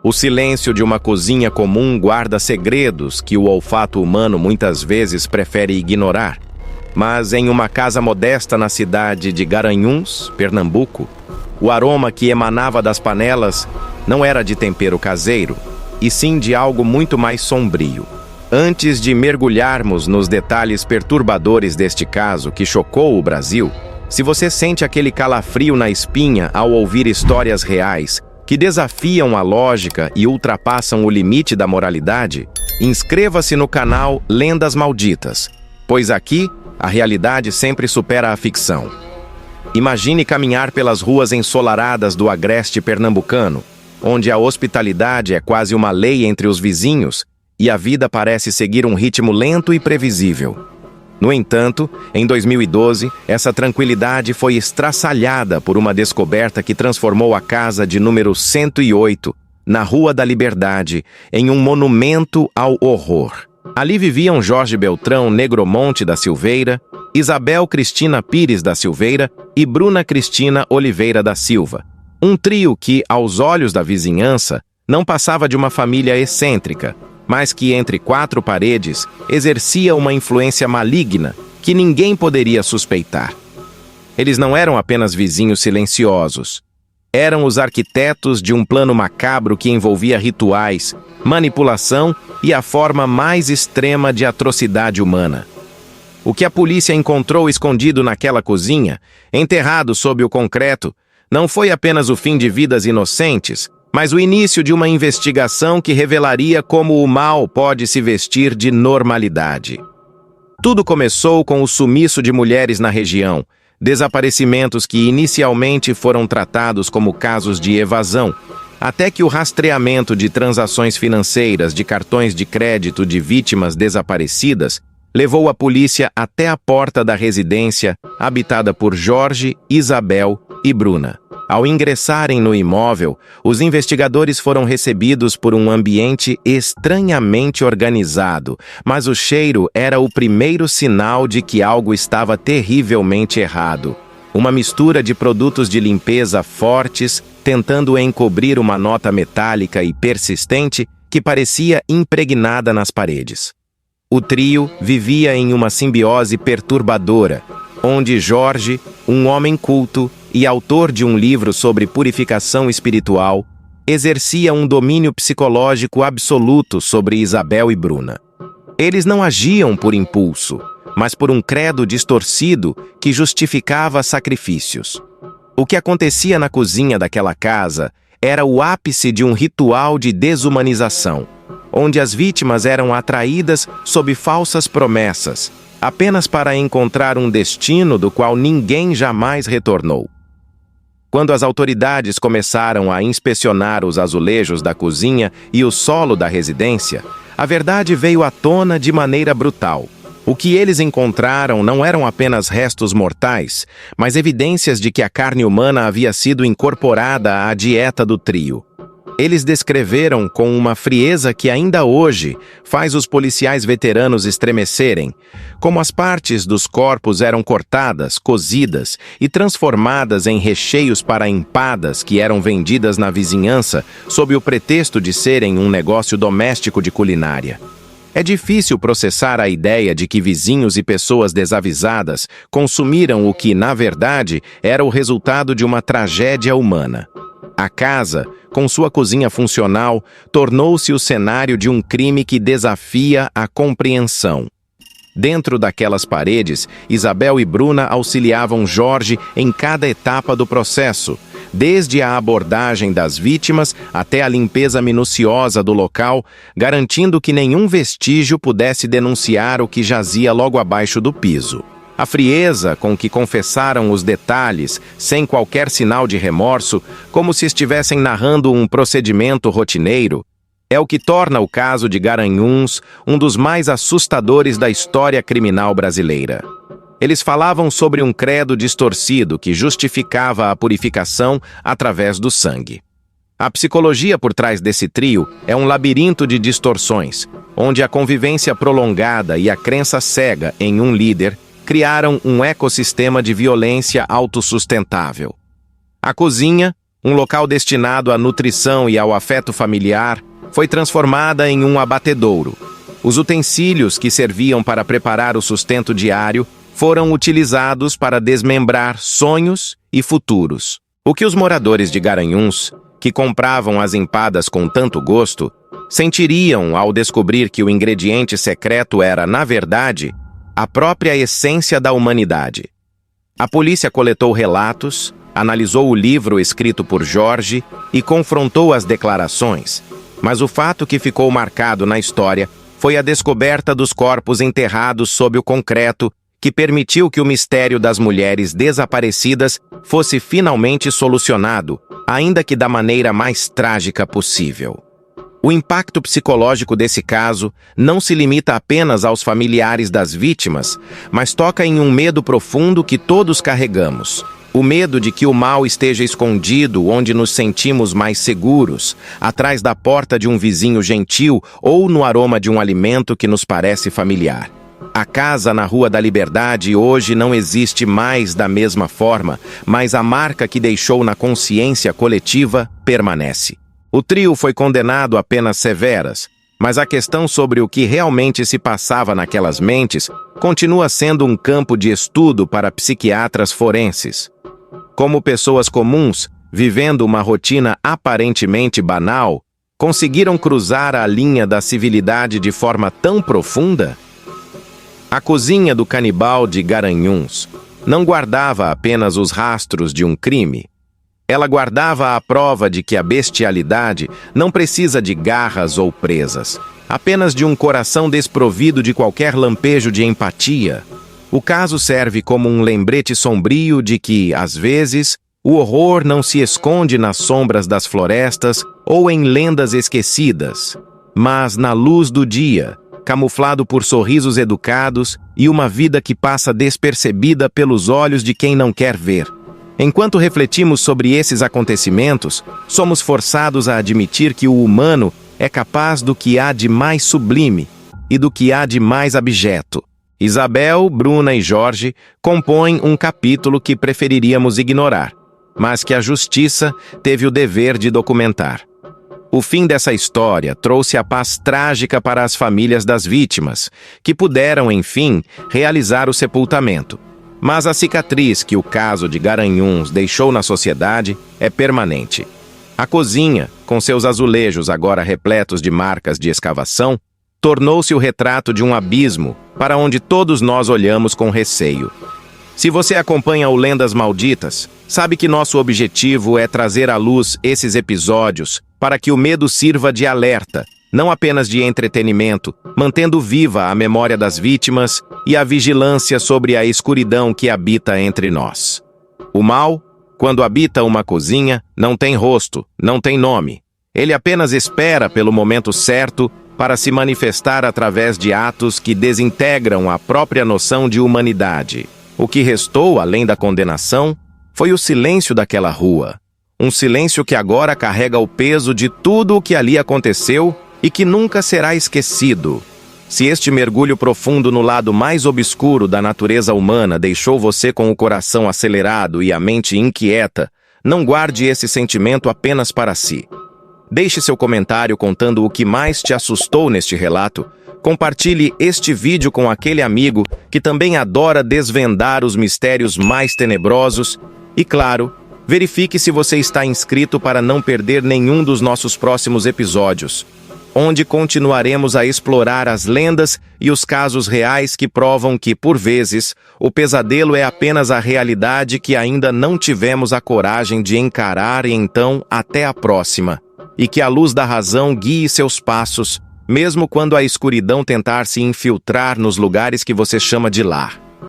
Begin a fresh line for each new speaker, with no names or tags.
O silêncio de uma cozinha comum guarda segredos que o olfato humano muitas vezes prefere ignorar. Mas em uma casa modesta na cidade de Garanhuns, Pernambuco, o aroma que emanava das panelas não era de tempero caseiro, e sim de algo muito mais sombrio. Antes de mergulharmos nos detalhes perturbadores deste caso que chocou o Brasil, se você sente aquele calafrio na espinha ao ouvir histórias reais que desafiam a lógica e ultrapassam o limite da moralidade, inscreva-se no canal Lendas Malditas, pois aqui a realidade sempre supera a ficção. Imagine caminhar pelas ruas ensolaradas do agreste pernambucano, onde a hospitalidade é quase uma lei entre os vizinhos e a vida parece seguir um ritmo lento e previsível. No entanto, em 2012, essa tranquilidade foi estraçalhada por uma descoberta que transformou a casa de número 108, na Rua da Liberdade, em um monumento ao horror. Ali viviam Jorge Beltrão Negromonte da Silveira, Isabel Cristina Pires da Silveira e Bruna Cristina Oliveira da Silva. Um trio que, aos olhos da vizinhança, não passava de uma família excêntrica, mas que, entre quatro paredes, exercia uma influência maligna que ninguém poderia suspeitar. Eles não eram apenas vizinhos silenciosos. Eram os arquitetos de um plano macabro que envolvia rituais, manipulação e a forma mais extrema de atrocidade humana. O que a polícia encontrou escondido naquela cozinha, enterrado sob o concreto, não foi apenas o fim de vidas inocentes, mas o início de uma investigação que revelaria como o mal pode se vestir de normalidade. Tudo começou com o sumiço de mulheres na região, desaparecimentos que inicialmente foram tratados como casos de evasão, até que o rastreamento de transações financeiras de cartões de crédito de vítimas desaparecidas levou a polícia até a porta da residência habitada por Jorge, Isabel e Bruna. Ao ingressarem no imóvel, os investigadores foram recebidos por um ambiente estranhamente organizado, mas o cheiro era o primeiro sinal de que algo estava terrivelmente errado. Uma mistura de produtos de limpeza fortes, tentando encobrir uma nota metálica e persistente que parecia impregnada nas paredes. O trio vivia em uma simbiose perturbadora, onde Jorge, um homem culto e autor de um livro sobre purificação espiritual, exercia um domínio psicológico absoluto sobre Isabel e Bruna. Eles não agiam por impulso, mas por um credo distorcido que justificava sacrifícios. O que acontecia na cozinha daquela casa era o ápice de um ritual de desumanização, onde as vítimas eram atraídas sob falsas promessas, apenas para encontrar um destino do qual ninguém jamais retornou. Quando as autoridades começaram a inspecionar os azulejos da cozinha e o solo da residência, a verdade veio à tona de maneira brutal. O que eles encontraram não eram apenas restos mortais, mas evidências de que a carne humana havia sido incorporada à dieta do trio. Eles descreveram com uma frieza que ainda hoje faz os policiais veteranos estremecerem, como as partes dos corpos eram cortadas, cozidas e transformadas em recheios para empadas que eram vendidas na vizinhança sob o pretexto de serem um negócio doméstico de culinária. É difícil processar a ideia de que vizinhos e pessoas desavisadas consumiram o que, na verdade, era o resultado de uma tragédia humana. A casa, com sua cozinha funcional, tornou-se o cenário de um crime que desafia a compreensão. Dentro daquelas paredes, Isabel e Bruna auxiliavam Jorge em cada etapa do processo, desde a abordagem das vítimas até a limpeza minuciosa do local, garantindo que nenhum vestígio pudesse denunciar o que jazia logo abaixo do piso. A frieza com que confessaram os detalhes, sem qualquer sinal de remorso, como se estivessem narrando um procedimento rotineiro, é o que torna o caso de Garanhuns um dos mais assustadores da história criminal brasileira. Eles falavam sobre um credo distorcido que justificava a purificação através do sangue. A psicologia por trás desse trio é um labirinto de distorções, onde a convivência prolongada e a crença cega em um líder criaram um ecossistema de violência autossustentável. A cozinha, um local destinado à nutrição e ao afeto familiar, foi transformada em um abatedouro. Os utensílios que serviam para preparar o sustento diário foram utilizados para desmembrar sonhos e futuros. O que os moradores de Garanhuns, que compravam as empadas com tanto gosto, sentiriam ao descobrir que o ingrediente secreto era, na verdade, a própria essência da humanidade. A polícia coletou relatos, analisou o livro escrito por Jorge e confrontou as declarações, mas o fato que ficou marcado na história foi a descoberta dos corpos enterrados sob o concreto, que permitiu que o mistério das mulheres desaparecidas fosse finalmente solucionado, ainda que da maneira mais trágica possível. O impacto psicológico desse caso não se limita apenas aos familiares das vítimas, mas toca em um medo profundo que todos carregamos. O medo de que o mal esteja escondido onde nos sentimos mais seguros, atrás da porta de um vizinho gentil ou no aroma de um alimento que nos parece familiar. A casa na Rua da Liberdade hoje não existe mais da mesma forma, mas a marca que deixou na consciência coletiva permanece. O trio foi condenado a penas severas, mas a questão sobre o que realmente se passava naquelas mentes continua sendo um campo de estudo para psiquiatras forenses. Como pessoas comuns, vivendo uma rotina aparentemente banal, conseguiram cruzar a linha da civilidade de forma tão profunda? A cozinha do canibal de Garanhuns não guardava apenas os rastros de um crime. Ela guardava a prova de que a bestialidade não precisa de garras ou presas, apenas de um coração desprovido de qualquer lampejo de empatia. O caso serve como um lembrete sombrio de que, às vezes, o horror não se esconde nas sombras das florestas ou em lendas esquecidas, mas na luz do dia, camuflado por sorrisos educados e uma vida que passa despercebida pelos olhos de quem não quer ver. Enquanto refletimos sobre esses acontecimentos, somos forçados a admitir que o humano é capaz do que há de mais sublime e do que há de mais abjeto. Isabel, Bruna e Jorge compõem um capítulo que preferiríamos ignorar, mas que a justiça teve o dever de documentar. O fim dessa história trouxe a paz trágica para as famílias das vítimas, que puderam, enfim, realizar o sepultamento. Mas a cicatriz que o caso de Garanhuns deixou na sociedade é permanente. A cozinha, com seus azulejos agora repletos de marcas de escavação, tornou-se o retrato de um abismo para onde todos nós olhamos com receio. Se você acompanha o Lendas Malditas, sabe que nosso objetivo é trazer à luz esses episódios para que o medo sirva de alerta, não apenas de entretenimento, mantendo viva a memória das vítimas e a vigilância sobre a escuridão que habita entre nós. O mal, quando habita uma cozinha, não tem rosto, não tem nome. Ele apenas espera pelo momento certo para se manifestar através de atos que desintegram a própria noção de humanidade. O que restou, além da condenação, foi o silêncio daquela rua. Um silêncio que agora carrega o peso de tudo o que ali aconteceu e que nunca será esquecido. Se este mergulho profundo no lado mais obscuro da natureza humana deixou você com o coração acelerado e a mente inquieta, não guarde esse sentimento apenas para si. Deixe seu comentário contando o que mais te assustou neste relato. Compartilhe este vídeo com aquele amigo que também adora desvendar os mistérios mais tenebrosos. E, claro, verifique se você está inscrito para não perder nenhum dos nossos próximos episódios, onde continuaremos a explorar as lendas e os casos reais que provam que, por vezes, o pesadelo é apenas a realidade que ainda não tivemos a coragem de encarar. E então, até a próxima. E que a luz da razão guie seus passos, mesmo quando a escuridão tentar se infiltrar nos lugares que você chama de lar.